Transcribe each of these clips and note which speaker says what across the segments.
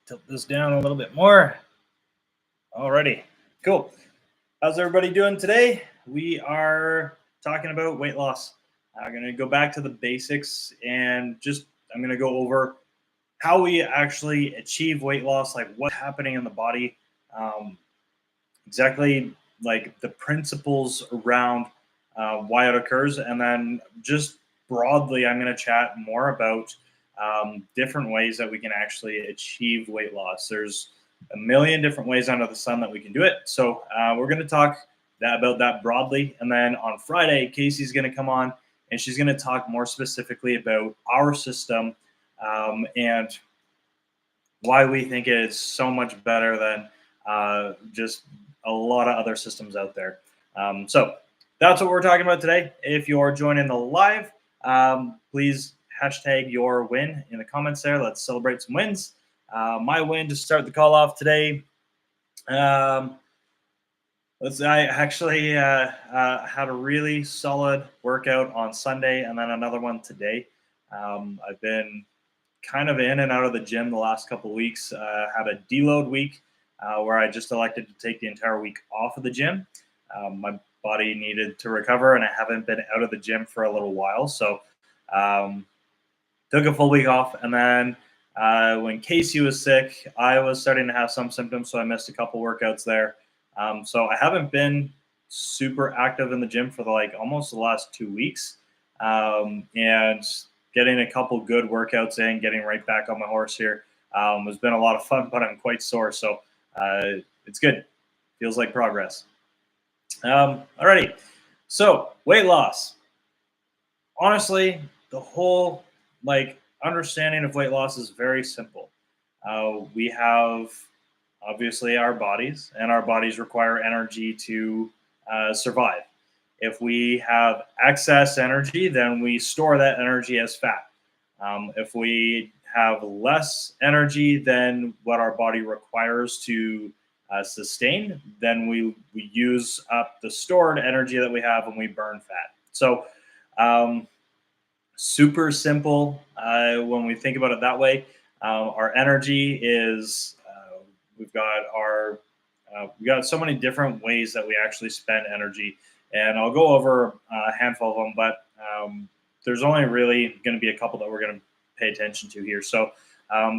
Speaker 1: tilt this down a little bit more. Alrighty, cool. How's everybody doing today? We are talking about weight loss. I'm going to go back to the basics and I'm going to go over how we actually achieve weight loss, like what's happening in the body, um, exactly like the principles around why it occurs. And then just broadly, I'm going to chat more about different ways that we can actually achieve weight loss. There's a million different ways under the sun that we can do it. So we're going to talk about that broadly. And then on Friday, Casey's going to come on and she's going to talk more specifically about our system and why we think it is so much better than just a lot of other systems out there. So that's what we're talking about today. If you're joining the live, please hashtag your win in the comments there. Let's celebrate some wins. My win to start the call off today. I actually had a really solid workout on Sunday and then another one today. I've been kind of in and out of the gym the last couple of weeks. Had a deload week where I just elected to take the entire week off of the gym. My body needed to recover, and I haven't been out of the gym for a little while. So took a full week off. And then when Casey was sick, I was starting to have some symptoms, so I missed a couple workouts there. So I haven't been super active in the gym for almost the last 2 weeks. And getting a couple good workouts in, getting right back on my horse here has been a lot of fun, but I'm quite sore. So it's good. Feels like progress. Alrighty. So weight loss. Honestly, the whole understanding of weight loss is very simple. We have obviously our bodies, and our bodies require energy to survive. If we have excess energy, then we store that energy as fat. If we have less energy than what our body requires to sustain, then we use up the stored energy that we have and we burn fat. So super simple when we think about it that way. Our energy is we've got so many different ways that we actually spend energy, and I'll go over a handful of them, but there's only really going to be a couple that we're going to pay attention to here. So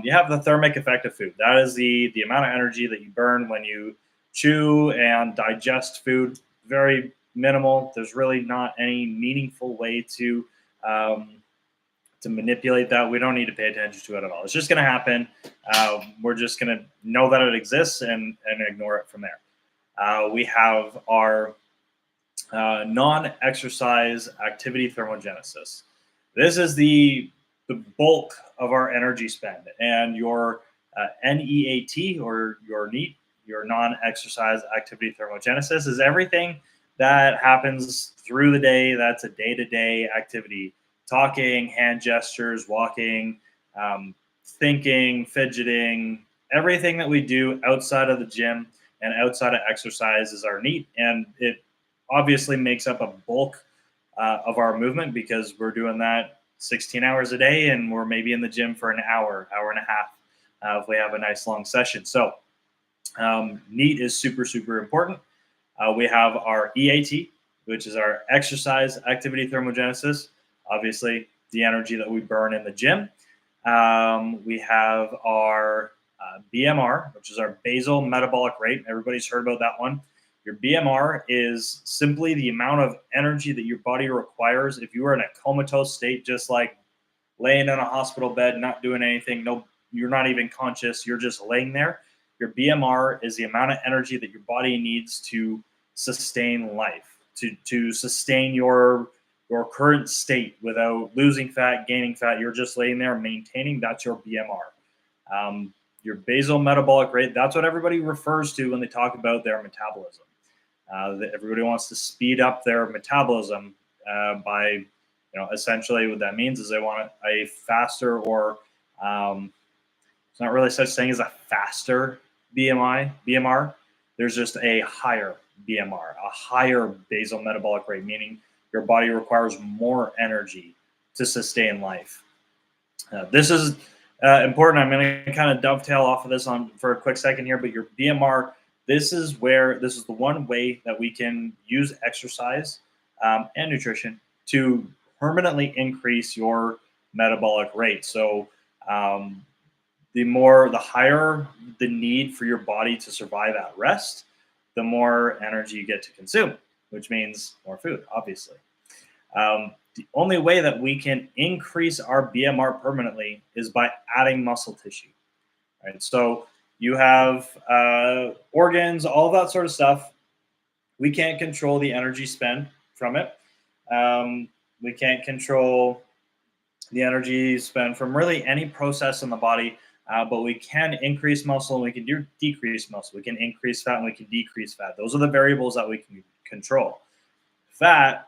Speaker 1: you have the thermic effect of food. That is the amount of energy that you burn when you chew and digest food. Very minimal. There's really not any meaningful way to manipulate that. We don't need to pay attention to it at all. It's just going to happen. We're just going to know that it exists and ignore it from there. We have our non-exercise activity thermogenesis. This is the bulk of our energy spend, and your NEAT or your NEAT, your non-exercise activity thermogenesis, is everything that happens through the day. That's a day-to-day activity. Talking, hand gestures, walking, thinking, fidgeting, everything that we do outside of the gym and outside of exercise is our NEAT, and it obviously makes up a bulk of our movement because we're doing that 16 hours a day, and we're maybe in the gym for an hour and a half if we have a nice long session. So NEAT is super, super important. We have our EAT, which is our exercise activity thermogenesis. Obviously, the energy that we burn in the gym. We have our BMR, which is our basal metabolic rate. Everybody's heard about that one. Your BMR is simply the amount of energy that your body requires if you are in a comatose state, just like laying in a hospital bed, not doing anything. No, you're not even conscious. You're just laying there. Your BMR is the amount of energy that your body needs to sustain life, to sustain your current state without losing fat, gaining fat. You're just laying there maintaining. That's your BMR. Your basal metabolic rate, that's what everybody refers to when they talk about their metabolism. Everybody wants to speed up their metabolism by, essentially what that means is they want a faster, or it's not really such thing as a faster BMR. There's just a higher BMR, a higher basal metabolic rate, meaning your body requires more energy to sustain life. This is important. I'm going to kind of dovetail off of this on for a quick second here, but your BMR, this is the one way that we can use exercise and nutrition to permanently increase your metabolic rate. So um, the higher the need for your body to survive at rest, the more energy you get to consume, which means more food, obviously. The only way that we can increase our BMR permanently is by adding muscle tissue. Right. So you have organs, all of that sort of stuff. We can't control the energy spend from it. We can't control the energy spent from really any process in the body, but we can increase muscle and we can decrease muscle. We can increase fat and we can decrease fat. Those are the variables that we can control. Fat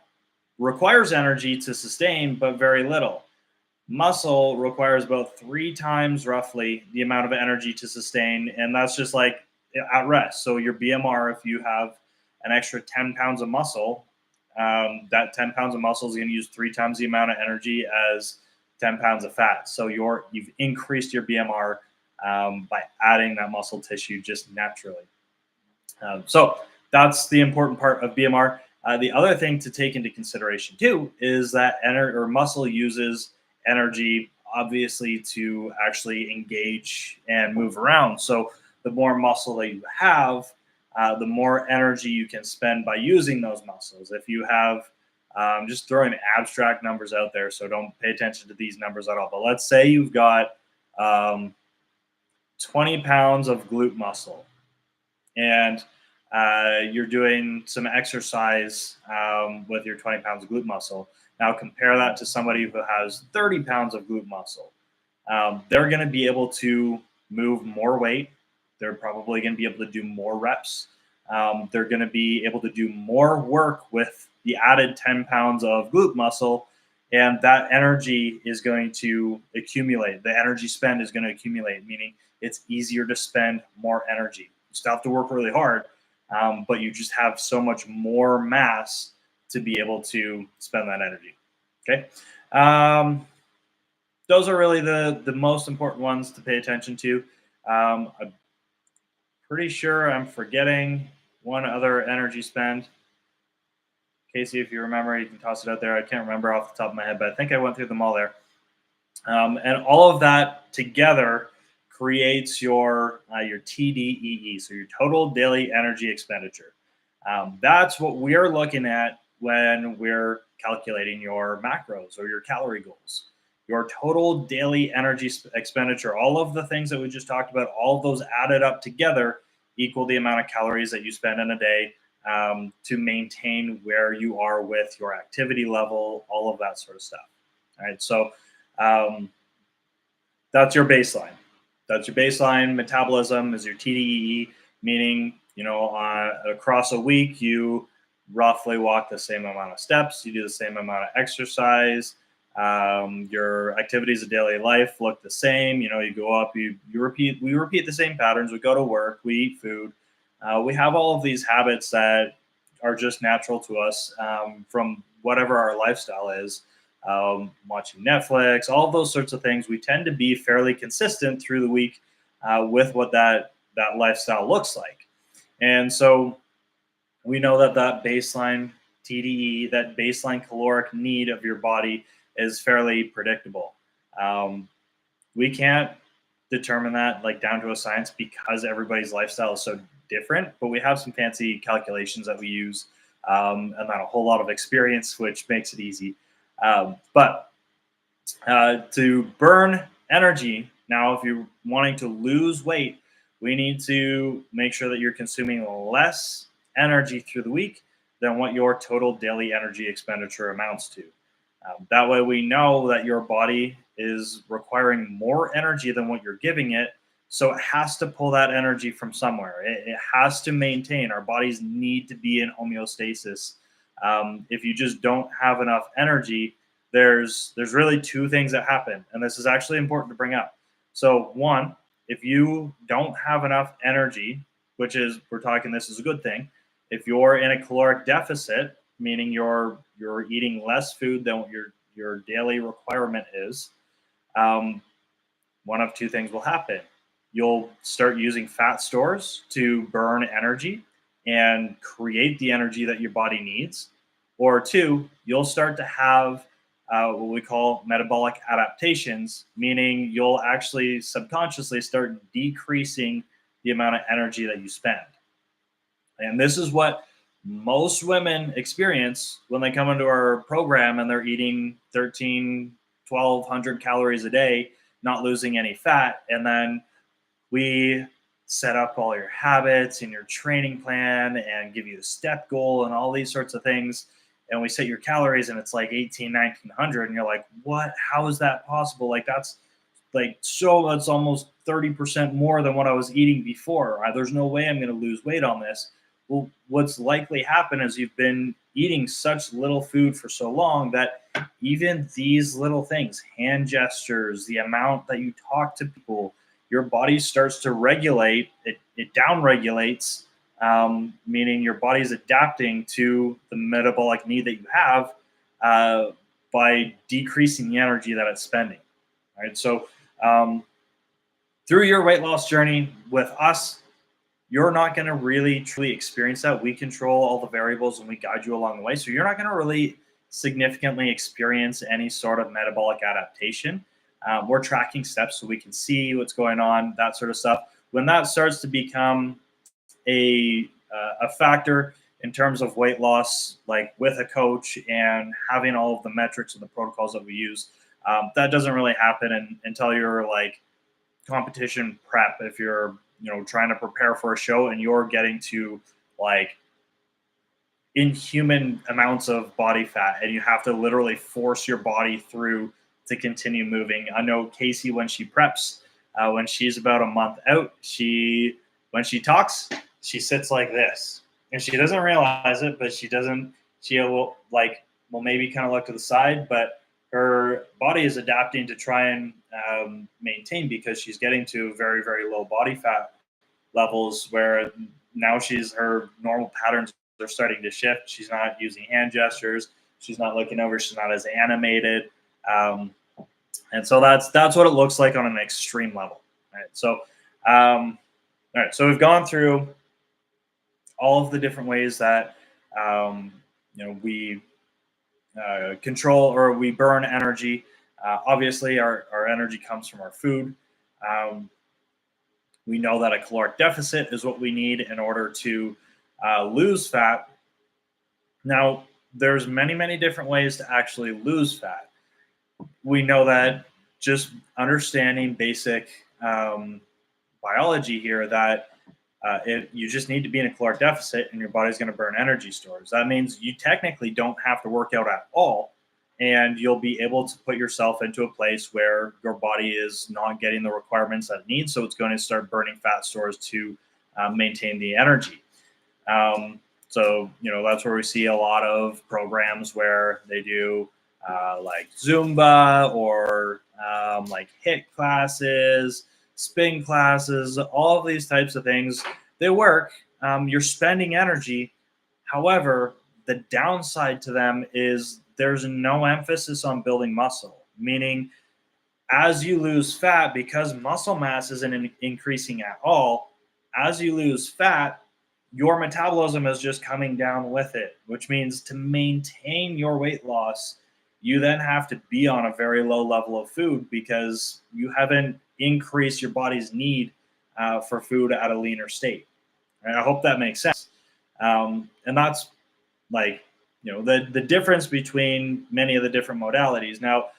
Speaker 1: requires energy to sustain, but very little. Muscle requires about 3 times roughly the amount of energy to sustain, and that's just like at rest. So your BMR, if you have an extra 10 pounds of muscle, that 10 pounds of muscle is going to use 3 times the amount of energy as 10 pounds of fat. So you've increased your BMR by adding that muscle tissue just naturally. So that's the important part of BMR. The other thing to take into consideration too is that muscle uses energy obviously to actually engage and move around. So the more muscle that you have, the more energy you can spend by using those muscles. If you have just throwing abstract numbers out there, so don't pay attention to these numbers at all. But let's say you've got 20 pounds of glute muscle, and you're doing some exercise with your 20 pounds of glute muscle. Now compare that to somebody who has 30 pounds of glute muscle. They're going to be able to move more weight. They're probably going to be able to do more reps. They're going to be able to do more work with the added 10 pounds of glute muscle, and that energy is going to accumulate. The energy spend is going to accumulate, meaning it's easier to spend more energy. You still have to work really hard, but you just have so much more mass to be able to spend that energy. Okay. Those are really the most important ones to pay attention to. I'm pretty sure I'm forgetting one other energy spend. Casey, if you remember, you can toss it out there. I can't remember off the top of my head, but I think I went through them all there. And all of that together creates your TDEE, so your total daily energy expenditure. That's what we're looking at when we're calculating your macros or your calorie goals. Your total daily energy expenditure, all of the things that we just talked about, all of those added up together equal the amount of calories that you spend in a day to maintain where you are with your activity level, all of that sort of stuff. All right, so that's your baseline. That's your baseline metabolism is your TDEE, meaning, across a week, you roughly walk the same amount of steps, you do the same amount of exercise, your activities of daily life look the same. You go up, we repeat the same patterns. We go to work, we eat food. We have all of these habits that are just natural to us from whatever our lifestyle is. Watching Netflix, all of those sorts of things. We tend to be fairly consistent through the week with what that lifestyle looks like. And so we know that baseline TDE, that baseline caloric need of your body is fairly predictable. We can't determine that like down to a science because everybody's lifestyle is so different, but we have some fancy calculations that we use and then a whole lot of experience, which makes it easy. But to burn energy, now if you're wanting to lose weight, we need to make sure that you're consuming less energy through the week than what your total daily energy expenditure amounts to. That way we know that your body is requiring more energy than what you're giving it. So it has to pull that energy from somewhere. It has to maintain. Our bodies need to be in homeostasis. If you just don't have enough energy, there's really 2 things that happen. And this is actually important to bring up. So one, if you don't have enough energy, which is, this is a good thing. If you're in a caloric deficit, meaning you're eating less food than what your daily requirement is, one of two things will happen. You'll start using fat stores to burn energy and create the energy that your body needs. Or two, you'll start to have what we call metabolic adaptations, meaning you'll actually subconsciously start decreasing the amount of energy that you spend. And this is what most women experience when they come into our program and they're eating 13, 1,200 calories a day, not losing any fat. And then we set up all your habits and your training plan and give you a step goal and all these sorts of things. And we set your calories and it's like 18, 1900. And you're like, what? How is that possible? Like, that's that's almost 30% more than what I was eating before. There's no way I'm going to lose weight on this. Well, what's likely happened is you've been eating such little food for so long that even these little things, hand gestures, the amount that you talk to people, your body starts to regulate. It down regulates, meaning your body's adapting to the metabolic need that you have by decreasing the energy that it's spending. Right. So through your weight loss journey with us, you're not going to really truly experience that. We control all the variables and we guide you along the way. So you're not going to really significantly experience any sort of metabolic adaptation. We're tracking steps so we can see what's going on, that sort of stuff. When that starts to become a factor in terms of weight loss, like with a coach and having all of the metrics and the protocols that we use, that doesn't really happen until you're like competition prep. If you're trying to prepare for a show and you're getting to like inhuman amounts of body fat and you have to literally force your body through to continue moving. I know Casey, when she preps, when she's about a month out, when she talks, she sits like this and she doesn't realize it, but she will maybe kind of look to the side, but her body is adapting to try and maintain, because she's getting to very, very low body fat levels where now her normal patterns are starting to shift. She's not using hand gestures. She's not looking over. She's not as animated. And so that's what it looks like on an extreme level. Right. So, all right. So we've gone through all of the different ways that, we control or we burn energy. Obviously, our energy comes from our food. We know that a caloric deficit is what we need in order to lose fat. Now, there's many, many different ways to actually lose fat. We know that just understanding basic biology here, that you just need to be in a caloric deficit and your body's going to burn energy stores. That means you technically don't have to work out at all, and you'll be able to put yourself into a place where your body is not getting the requirements that it needs. So it's going to start burning fat stores to maintain the energy. So that's where we see a lot of programs where they do like Zumba or like HIIT classes, spin classes, all of these types of things. They work. You're spending energy. However, the downside to them is there's no emphasis on building muscle, meaning as you lose fat, because muscle mass isn't increasing at all, as you lose fat, your metabolism is just coming down with it, which means to maintain your weight loss, you then have to be on a very low level of food because you haven't increased your body's need for food at a leaner state. And I hope that makes sense. And that's like, the difference between many of the different modalities. Now,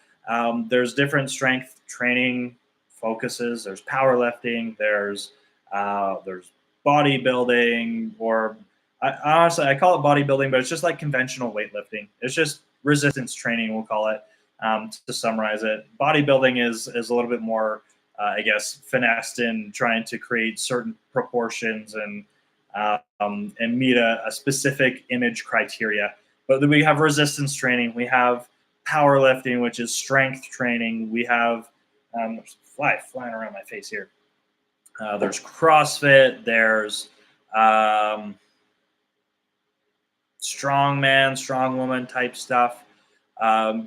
Speaker 1: there's different strength training focuses. There's powerlifting. There's bodybuilding, or honestly, I call it bodybuilding, but it's just like conventional weightlifting. It's just resistance training, we'll call it, to summarize it. Bodybuilding is a little bit more, I guess, finessed in trying to create certain proportions and meet a specific image criteria. But then we have resistance training. We have powerlifting, which is strength training. We have there's flying around my face here. There's CrossFit. There's strongman, strongwoman type stuff.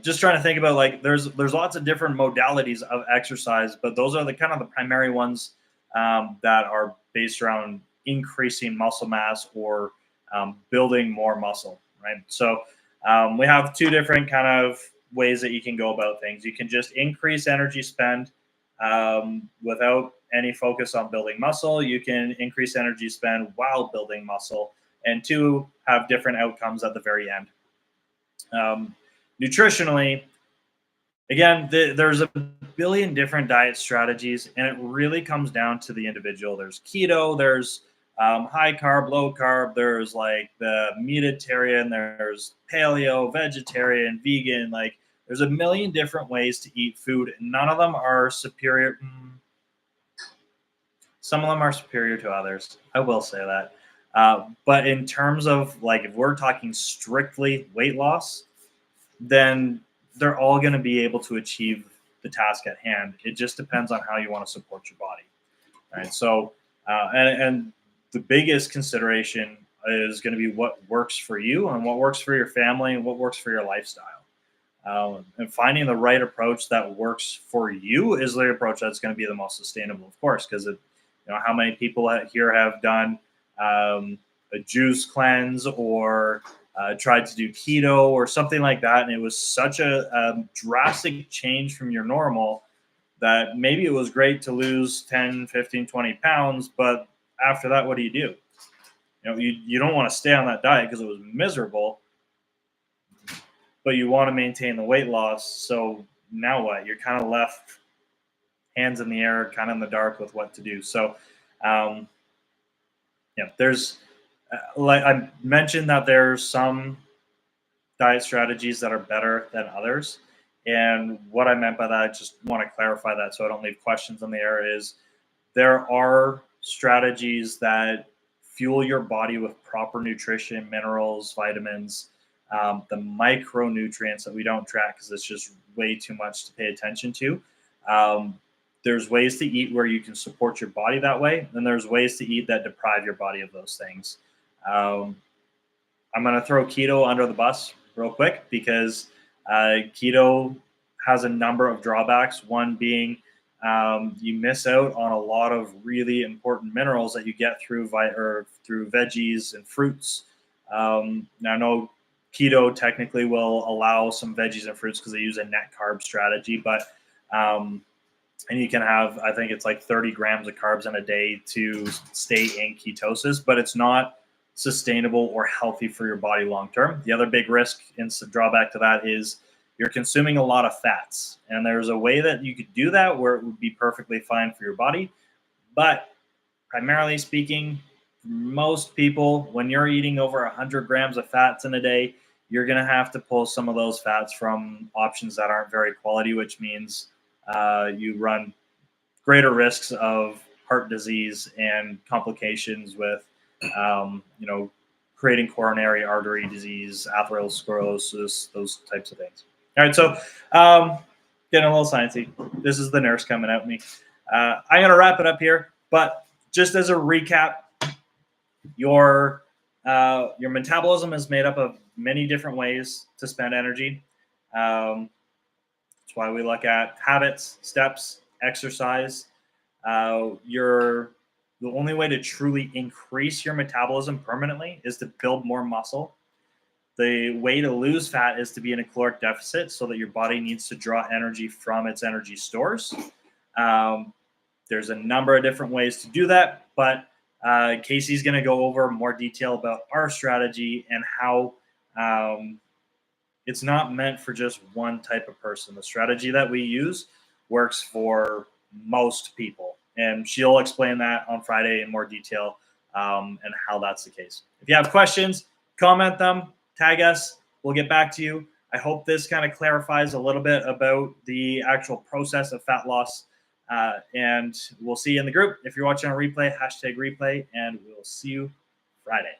Speaker 1: Just trying to think about, like, there's lots of different modalities of exercise, but those are the kind of the primary ones that are based around increasing muscle mass or building more muscle, right? So we have two different kind of ways that you can go about things. You can just increase energy spend without any focus on building muscle. You can increase energy spend while building muscle, and two have different outcomes at the very end. Um, Nutritionally, again, there's a billion different diet strategies, and it really comes down to the individual. There's keto, there's high carb, low carb, there's like the mediterranean, there's paleo, vegetarian, vegan. Like, there's a million different ways to eat food, and none of them are superior. Some of them are superior to others. I will say that. But in terms of, like, if we're talking strictly weight loss, then they're all going to be able to achieve the task at hand. It just depends on how you want to support your body. Right. So, and the biggest consideration is going to be what works for you and what works for your family and what works for your lifestyle. And finding the right approach that works for you is the approach that's going to be the most sustainable, of course, because how many people here have done a juice cleanse or tried to do keto or something like that, and it was such a drastic change from your normal that maybe it was great to lose 10, 15, 20 pounds, but after that, what do? You don't want to stay on that diet because it was miserable, but you want to maintain the weight loss. So now what? You're kind of left hands in the air, kind of in the dark with what to do. So, there's like I mentioned that there's some diet strategies that are better than others. And what I meant by that, I just want to clarify that so I don't leave questions in the air, is there are strategies that fuel your body with proper nutrition, minerals, vitamins, the micronutrients that we don't track because it's just way too much to pay attention to. There's ways to eat where you can support your body that way, and there's ways to eat that deprive your body of those things. I'm going to throw keto under the bus real quick because keto has a number of drawbacks. One being you miss out on a lot of really important minerals that you get through veggies and fruits. Now, I know keto technically will allow some veggies and fruits because they use a net carb strategy, but and you can have, I think it's like 30 grams of carbs in a day to stay in ketosis, but it's not sustainable or healthy for your body long term. The other big risk and drawback to that is you're consuming a lot of fats. And there's a way that you could do that where it would be perfectly fine for your body. But primarily speaking, most people, when you're eating over 100 grams of fats in a day, you're going to have to pull some of those fats from options that aren't very quality, which means you run greater risks of heart disease and complications with, creating coronary artery disease, atherosclerosis, those types of things. All right, so getting a little sciencey. This is the nurse coming at me. I'm going to wrap it up here, but just as a recap, your metabolism is made up of many different ways to spend energy. That's why we look at habits, steps, exercise. The only way to truly increase your metabolism permanently is to build more muscle. The way to lose fat is to be in a caloric deficit so that your body needs to draw energy from its energy stores. There's a number of different ways to do that, but Casey's going to go over more detail about our strategy and how it's not meant for just one type of person. The strategy that we use works for most people. And she'll explain that on Friday in more detail and how that's the case. If you have questions, comment them, tag us. We'll get back to you. I hope this kind of clarifies a little bit about the actual process of fat loss. And we'll see you in the group. If you're watching on replay, #replay, and we'll see you Friday.